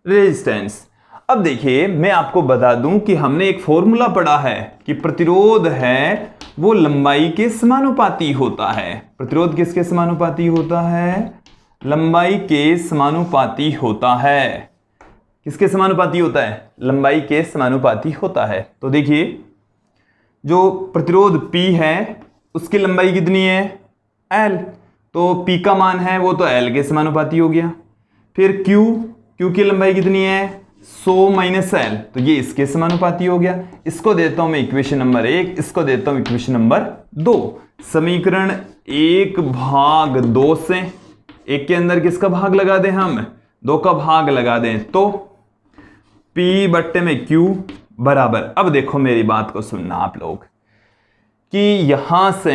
रेजिस्टेंस। अब देखिए मैं आपको बता दूं कि हमने एक फॉर्मूला पढ़ा है कि प्रतिरोध है वो लंबाई के समानुपाती होता है। प्रतिरोध किसके समानुपाती होता है? लंबाई के समानुपाती होता है। किसके समानुपाती होता है? लंबाई के समानुपाती होता है। तो देखिए जो प्रतिरोध P है उसकी लंबाई कितनी है? L, तो P का मान है वो तो L के समानुपाती हो गया। फिर Q की लंबाई कितनी है? 100 - L, तो ये इसके समानुपाती हो गया। इसको देता हूं मैं इक्वेशन नंबर 1, इसको देता हूं इक्वेशन नंबर 2। समीकरण 1/2 से 1 के अंदर किसका भाग लगा दें हम? 2 का भाग लगा दें, तो P/Q बराबर। अब देखो मेरी बात को सुनना आप लोग कि यहां से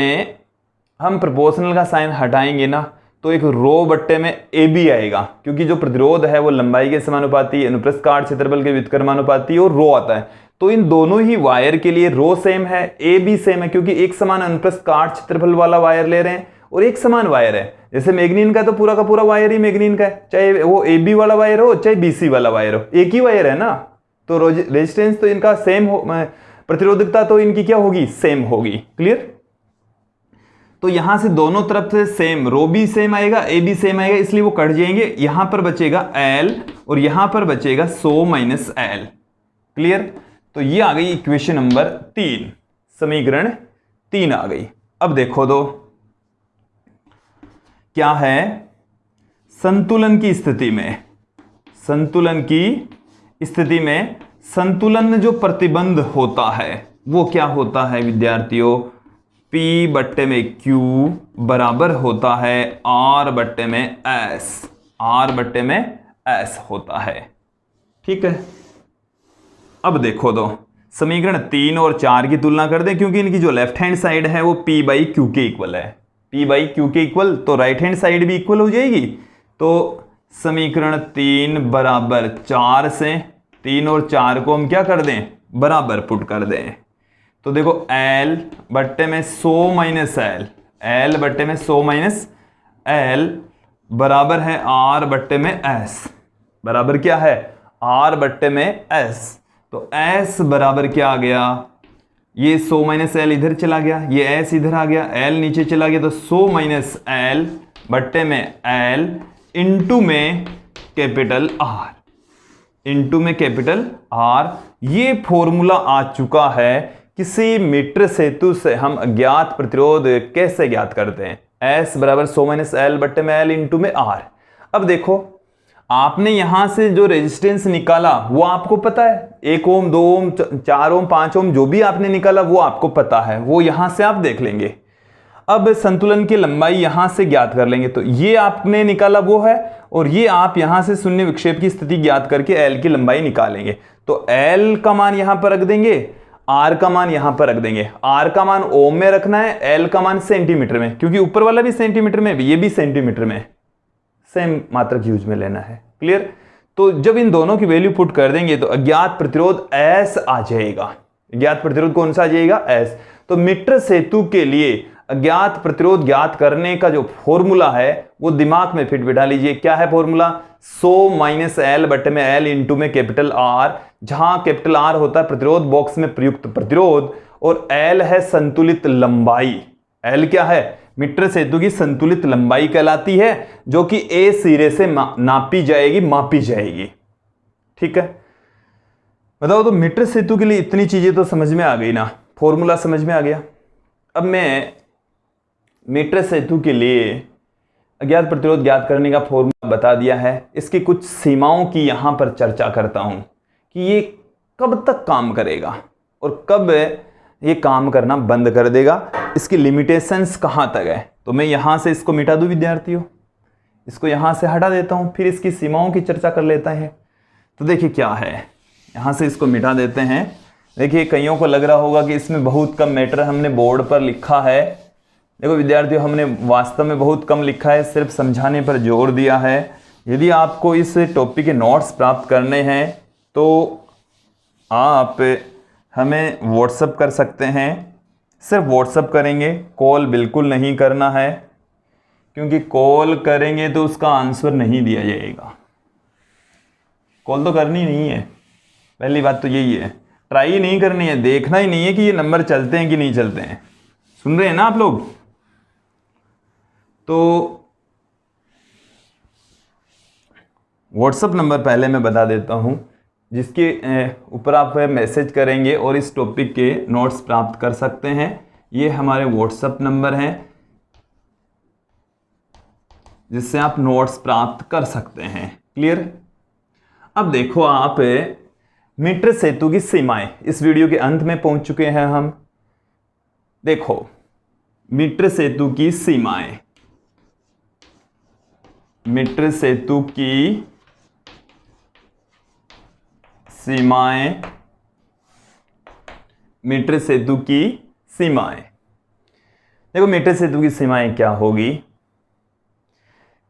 हम प्रोपोर्शनल का साइन हटाएंगे ना, तो एक रो बट्टे में ए बी आएगा, क्योंकि जो प्रतिरोध है वो लंबाई के समानुपाती, अनुप्रस्थ काट क्षेत्रफल के व्युत्क्रमानुपाती और रो आता है। तो इन दोनों ही वायर के लिए रो सेम है, ए बी सेम है, क्योंकि एक समान अनुप्रस्थ काट क्षेत्रफल वाला वायर ले रहे हैं और एक समान वायर है। जैसे मैग्नीन का तो पूरा का पूरा वायर ही मैग्नीन का है, चाहे वो ए बी वाला वायर हो चाहे बीसी वाला वायर हो, एक ही वायर है ना। तो रेजिस्टेंस तो इनका सेम हो, प्रतिरोधकता तो इनकी क्या होगी, सेम होगी। क्लियर। तो यहां से दोनों तरफ से सेम, रो भी सेम आएगा, ए भी सेम आएगा, इसलिए वो कट जाएंगे। यहां पर बचेगा एल और यहां पर बचेगा 100 माइनस एल। क्लियर। तो ये आ गई इक्वेशन नंबर 3, समीकरण 3 आ गई। अब देखो दो क्या है, संतुलन की स्थिति में, संतुलन की स्थिति में संतुलन जो प्रतिबंध होता है वो क्या होता है विद्यार्थियों, P बट्टे में Q बराबर होता है R बट्टे में S, R बट्टे में S होता है। ठीक है। अब देखो दो समीकरण 3 और 4 की तुलना कर दें, क्योंकि इनकी जो लेफ्ट हैंड साइड है वो P बाई Q के इक्वल है, P बाई Q के इक्वल, तो राइट हैंड साइड भी इक्वल हो जाएगी। तो समीकरण 3 बराबर 4 से 3 और 4 को हम क्या कर दें, बराबर पुट कर दें। तो देखो L बट्टे में 100 माइनस एल, L बट्टे में 100 माइनस एल बराबर है R बट्टे में S, बराबर क्या है, R बट्टे में S। तो S बराबर क्या आ गया, ये 100 माइनस एल इधर चला गया, ये S इधर आ गया, L नीचे चला गया, तो 100 माइनस एल बट्टे में L इंटू में कैपिटल R, इंटू में कैपिटल R। ये फॉर्मूला आ चुका है। किसी मीटर सेतु से हम अज्ञात प्रतिरोध कैसे ज्ञात करते हैं, S बराबर 100 माइनस एल बट्टे में L इंटू में R। अब देखो आपने यहां से जो रेजिस्टेंस निकाला वो आपको पता है, 1 ओम 2 ओम 4 ओम 5 ओम जो भी आपने निकाला वो आपको पता है, वो यहां से आप देख लेंगे। अब संतुलन की लंबाई यहां से ज्ञात कर लेंगे, तो ये आपने निकाला वो है, और ये आप यहां से शून्य विक्षेप की स्थिति ज्ञात करके L की लंबाई निकालेंगे। तो L का मान यहां पर रख देंगे, R का मान यहां पर रख देंगे। R का मान ओम में रखना है, L का मान सेंटीमीटर में, क्योंकि ऊपर वाला भी सेंटीमीटर में, ये भी सेंटीमीटर में, सेम मात्रक यूज में लेना है। क्लियर। तो जब इन दोनों की वैल्यू पुट कर देंगे तो अज्ञात प्रतिरोध S आ जाएगा। अज्ञात प्रतिरोध कौन सा आ जाएगा, S। तो मीटर सेतु के लिए अज्ञात प्रतिरोध ज्ञात करने का जो फॉर्मूला है वो दिमाग में फिट बिठा लीजिए। क्या है फॉर्मूला, 100 माइनस एल बटे में एल इंटू में कैपिटल R, जहां कैपिटल R होता है प्रतिरोध बॉक्स में प्रयुक्त प्रतिरोध, और L है संतुलित लंबाई। L क्या है, मीटर सेतु की संतुलित लंबाई कहलाती है, जो कि A सिरे से नापी जाएगी, मापी जाएगी। ठीक है। बताओ, तो मीटर सेतु के लिए इतनी चीजें तो समझ में आ गई ना, फॉर्मूला समझ में आ गया। अब मैं मीटर सेतु के लिए अज्ञात प्रतिरोध ज्ञात करने का फॉर्मूला बता दिया है, इसकी कुछ सीमाओं की यहां पर चर्चा करता हूं कि ये कब तक काम करेगा और कब ये काम करना बंद कर देगा, इसकी लिमिटेशंस कहां तक है। तो मैं यहां से इसको मिटा दूं विद्यार्थियों, इसको यहां से हटा देता हूं, फिर इसकी सीमाओं की चर्चा कर लेता है। तो देखिए क्या है, यहां से इसको मिटा देते हैं। देखिए कईयों को लग रहा होगा कि इसमें बहुत कम मैटर हमने बोर्ड पर लिखा है। देखो विद्यार्थियों, हमने वास्तव में बहुत कम लिखा है, सिर्फ समझाने पर जोर दिया है। यदि आपको इस टॉपिक के नोट्स प्राप्त करने हैं तो आप हमें व्हाट्सएप कर सकते हैं। सिर्फ व्हाट्सएप करेंगे, कॉल बिल्कुल नहीं करना है, क्योंकि कॉल करेंगे तो उसका आंसर नहीं दिया जाएगा। कॉल तो करनी नहीं है, पहली बात तो यही है। ट्राई नहीं करनी है, देखना ही नहीं है कि ये नंबर चलते हैं कि नहीं चलते हैं। सुन रहे हैं ना आप लोग। तो व्हाट्सएप नंबर पहले मैं बता देता हूं, जिसके ऊपर आप मैसेज करेंगे और इस टॉपिक के नोट्स प्राप्त कर सकते हैं। ये हमारे व्हाट्सएप नंबर हैं जिससे आप नोट्स प्राप्त कर सकते हैं। क्लियर। अब देखो आप, मीटर सेतु की सीमाएं, इस वीडियो के अंत में पहुंच चुके हैं हम। देखो मीटर सेतु की सीमाएं, मीटर सेतु की सीमाएं, मीटर सेतु की सीमाएं। देखो मीटर सेतु की सीमाएं क्या होगी।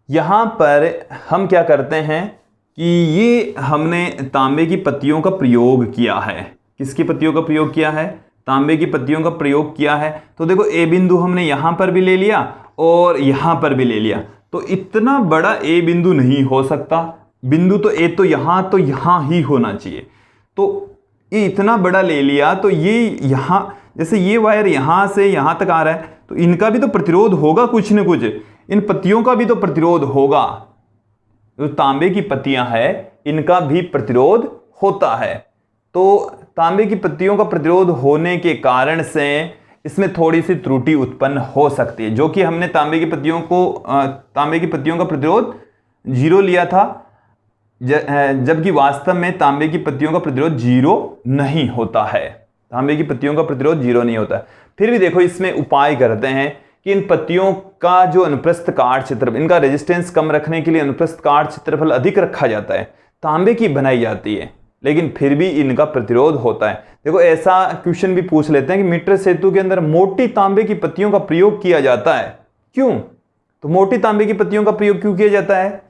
यहाँ पर हम क्या करते हैं कि ये हमने तांबे की पत्तियों का प्रयोग किया है। किसकी पत्तियों का प्रयोग किया है? तांबे की पत्तियों का प्रयोग किया है। तो देखो ए बिंदु हमने यहाँ पर भी ले लिया और यहाँ पर भी ले लिया। तो इतना बड़ा ए बिंदु नहीं हो सकता, बिंदु तो ए तो यहाँ ही होना चाहिए। तो ये इतना बड़ा ले लिया तो ये यहाँ, जैसे ये वायर यहाँ से यहाँ तक आ रहा है तो इनका भी तो प्रतिरोध होगा कुछ न कुछ, इन पत्तियों का भी तो प्रतिरोध होगा। जो तांबे की पत्तियां हैं इनका भी प्रतिरोध होता है। तो तांबे की पत्तियों का प्रतिरोध होने के कारण से इसमें थोड़ी सी त्रुटि उत्पन्न हो सकती है, जो कि हमने तांबे की पत्तियों का प्रतिरोध 0 लिया था, जबकि वास्तव में तांबे की पत्तियों का प्रतिरोध 0 नहीं होता है। तांबे की पत्तियों का प्रतिरोध 0 नहीं होता है। फिर भी देखो इसमें उपाय करते हैं कि इन पत्तियों का जो अनुप्रस्थ काट क्षेत्रफल, इनका रेजिस्टेंस कम रखने के लिए अनुप्रस्थ काट क्षेत्रफल अधिक रखा जाता है, तांबे की बनाई जाती है, लेकिन फिर भी इनका प्रतिरोध होता है। देखो ऐसा क्वेश्चन भी पूछ लेते हैं कि मीटर सेतु के अंदर मोटी तांबे की पत्तियों का प्रयोग किया जाता है, क्यों? तो मोटी तांबे की पत्तियों का प्रयोग क्यों किया जाता है?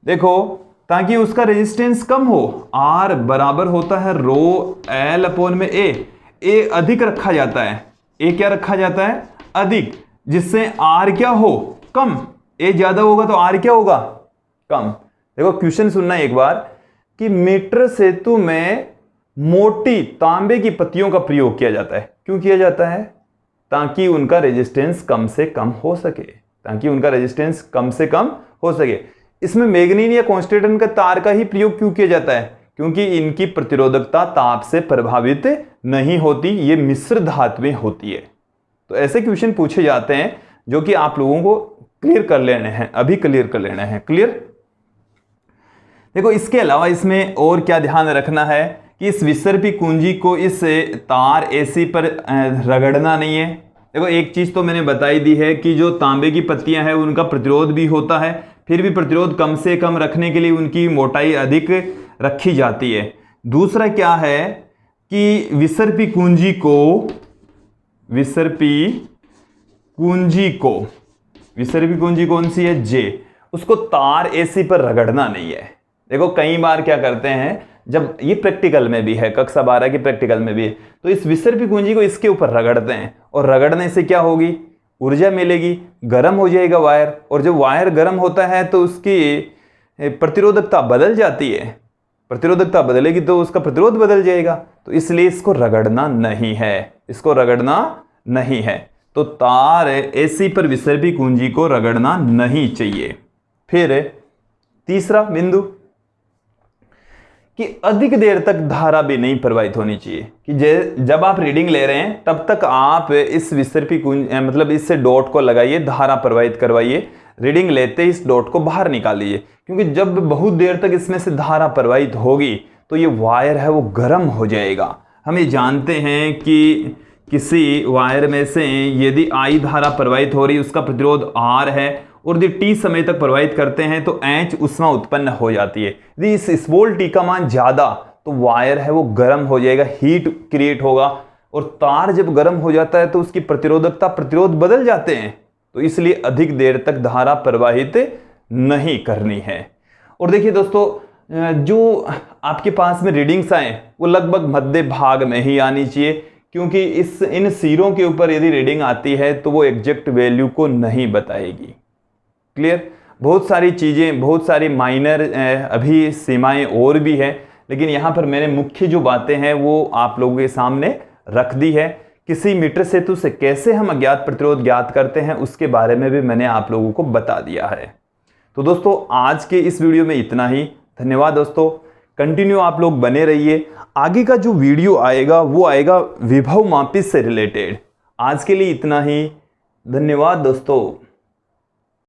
देखो ताकि उसका रेजिस्टेंस कम हो। R बराबर होता है रो L अपॉन में ए अधिक रखा जाता है। ए क्या रखा जाता है? अधिक, जिससे R क्या हो? कम। ए ज्यादा होगा तो R क्या होगा? कम। देखो क्वेश्चन सुनना एक बार कि मीटर सेतु में मोटी तांबे की पत्तियों का प्रयोग किया जाता है। क्यों किया जाता है? ताकि उनका रेजिस्टेंस कम से कम हो सके। इसमें मैग्नीन या कांस्टेंटाइन का तार का ही प्रयोग क्यों किया जाता है? क्योंकि इनकी प्रतिरोधकता ताप से प्रभावित नहीं होती, ये मिश्र धातुएं होती है। तो ऐसे क्वेश्चन पूछे जाते हैं जो कि आप लोगों को क्लियर कर लेने हैं। क्लियर? देखो इसके अलावा इसमें और क्या ध्यान रखना है कि इस विसर्पी कुंजी को इस तार AC पर रगड़ना नहीं है। देखो एक चीज तो मैंने बताई दी है कि जो तांबे की पत्तियां हैं उनका प्रतिरोध भी होता है, फिर भी प्रतिरोध कम से कम रखने के लिए उनकी मोटाई अधिक रखी जाती है। दूसरा क्या है कि विसर्पी कुंजी कौन सी है? J, उसको तार AC पर रगड़ना नहीं है। देखो कई बार क्या करते हैं, जब ये प्रैक्टिकल में भी है, कक्षा 12 की प्रैक्टिकल में भी है, तो इस विसर्पी कुंजी को इसके ऊपर रगड़ते हैं और रगड़ने से क्या होगी? ऊर्जा मिलेगी, गर्म हो जाएगा वायर, और जब वायर गर्म होता है तो उसकी प्रतिरोधकता बदल जाती है। प्रतिरोधकता बदलेगी तो उसका प्रतिरोध बदल जाएगा, तो इसलिए इसको रगड़ना नहीं है। तो तार AC पर विसर्पी कुंजी को रगड़ना नहीं चाहिए। फिर तीसरा बिंदु कि अधिक देर तक धारा भी नहीं प्रवाहित होनी चाहिए, कि जब आप रीडिंग ले रहे हैं तब तक आप इस विसर्पी कुंज मतलब इससे डॉट को लगाइए, धारा प्रवाहित करवाइए, रीडिंग लेते ही इस डॉट को बाहर निकाल लीजिए, क्योंकि जब बहुत देर तक इसमें से धारा प्रवाहित होगी तो ये वायर है वो गर्म हो जाएगा। हम ये जानते हैं कि किसी वायर में से यदि I धारा प्रवाहित हो रही, उसका प्रतिरोध R है, और यदि T समय तक प्रवाहित करते हैं तो H ऊष्मा उत्पन्न हो जाती है। यदि इस स्मॉल t का मान ज्यादा तो वायर है वो गर्म हो जाएगा, हीट क्रिएट होगा, और तार जब गर्म हो जाता है तो उसकी प्रतिरोध बदल जाते हैं। तो इसलिए अधिक देर तक धारा प्रवाहित नहीं करनी है। और देखिए दोस्तों, जो आपके पास में रीडिंग्स आए वो लगभग मध्य भाग में ही आनी चाहिए, क्योंकि इन सिरों के ऊपर यदि रीडिंग आती है तो वो एग्जैक्ट वैल्यू को नहीं बताएगी। क्लियर? बहुत सारी चीज़ें, बहुत सारी माइनर अभी सीमाएं और भी हैं, लेकिन यहाँ पर मैंने मुख्य जो बातें हैं वो आप लोगों के सामने रख दी है। किसी मीटर सेतु से कैसे हम अज्ञात प्रतिरोध ज्ञात करते हैं उसके बारे में भी मैंने आप लोगों को बता दिया है। तो दोस्तों आज के इस वीडियो में इतना ही। धन्यवाद दोस्तों, कंटिन्यू आप लोग बने रहिए। आगे का जो वीडियो आएगा वो आएगा विभव मापी से रिलेटेड। आज के लिए इतना ही। धन्यवाद दोस्तों।